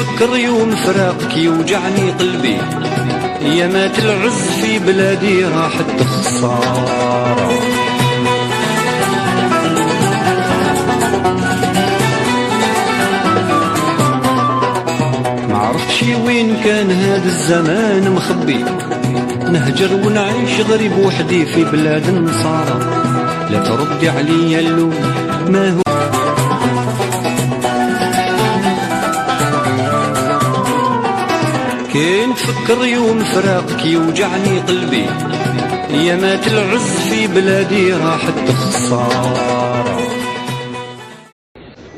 نفكر يوم فراقك يوجعني قلبي، يا مات العز في بلادي راحت خسارة. معرفتش وين كان هذا الزمان مخبي، نهجر ونعيش غريب وحدي في بلاد النصارى. لا تردي عليا اللوم ما هو كي نفكر يوم فراقك يوجعني قلبي، يا مات العز في بلادي راحت خسارة.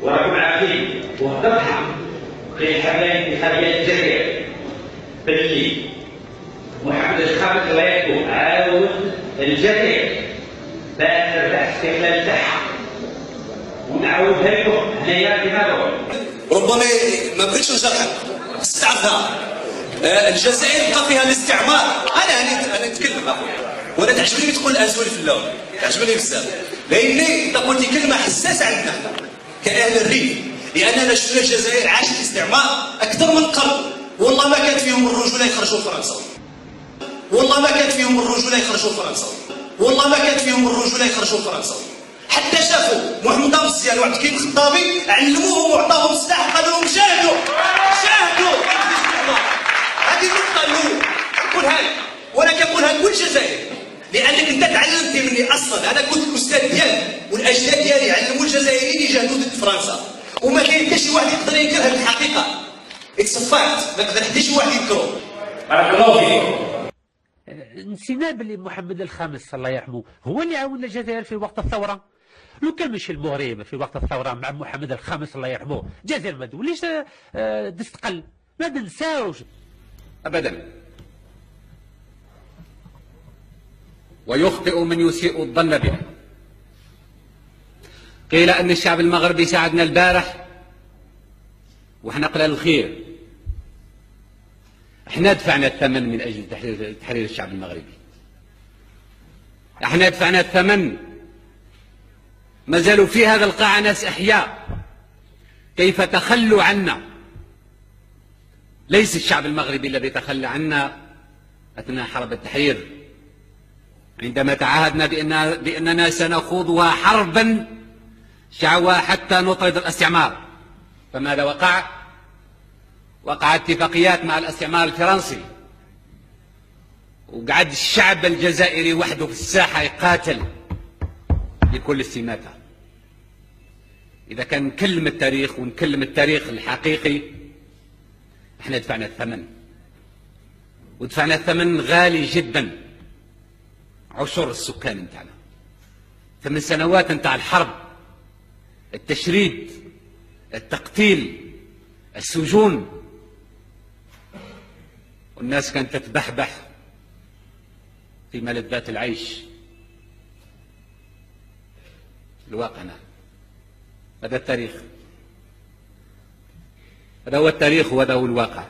وراكم عارفين وهضرتها في الحبايب في قضية الجزائر باللي محمد الخامس الله يرحمه عاود الجزائر باش ترجع الاستقلال تاعها، ونعاودها لكم هنايا في مالور. ربما ما بغيتش نجرحك بس تعرفها، الجزائر بقى فيها الاستعمار. انا نتكلم اخويا، وانا تعجبني تقول الاسولف في اللون، تعجبني بزاف، لاني انت قلتي كلمه حساسه عندنا كاهل الريف، لاننا شفنا الجزائر عاشت الاستعمار اكثر من قرن. والله ما كانت فيهم الرجوله يخرجوا فرنسا، والله ما كانت فيهم الرجوله يخرجوا فرنسا، والله ما كانت فيهم الرجوله يخرجوا فرنسا. حتى شافوا محمد مزيان وعبد الكريم الخطابي علموهم وعطاهم سلاح، قالوا لهم شاهدوا هذه النقطه الاولى نقولها لك، وانا كنقولها لكل جزائري، لانك انت تعلمتي مني اصلا. انا كنت الاستاذ ديالي والاجداد ديالي علموا الجزائريين يجاهدوا ضد فرنسا، وما كاين حتى شي واحد يقدر ينكرها بالحقيقه. اتس فاكت، ما يقدر حتى شي واحد ينكره. بارك الله فيكم. نسينا باللي محمد الخامس الله يرحمه هو اللي عاون الجزائر في وقت الثوره. لو كان مشي المغرب في وقت الثوره مع محمد الخامس الله يرحمه، الجزائر ما توليش تستقل. ما ننساوش ابدا. ويخطئ من يسيء الظن به. قيل ان الشعب المغربي ساعدنا البارح واحنا قلال الخير. احنا دفعنا الثمن من اجل تحرير الشعب المغربي، احنا دفعنا الثمن. ما زالوا في هذا القاعة ناس احياء كيف تخلوا عنا. ليس الشعب المغربي الذي تخلى عنا اثناء حرب التحرير، عندما تعهدنا باننا سنخوضها حربا شعوى حتى نطرد الاستعمار. فماذا وقع؟ وقع اتفاقيات مع الاستعمار الفرنسي، وقعد الشعب الجزائري وحده في الساحة يقاتل بكل السماتة. إذا كان نكلم التاريخ ونكلم التاريخ الحقيقي، احنا دفعنا الثمن، ودفعنا الثمن غالي جدا. عشر السكان نتاعنا، 8 سنوات نتاع الحرب، التشريد، التقتيل، السجون، والناس كانت تتبحبح في ملذات العيش. الواقعنا هذا التاريخ، هذا هو التاريخ وهذا هو الواقع.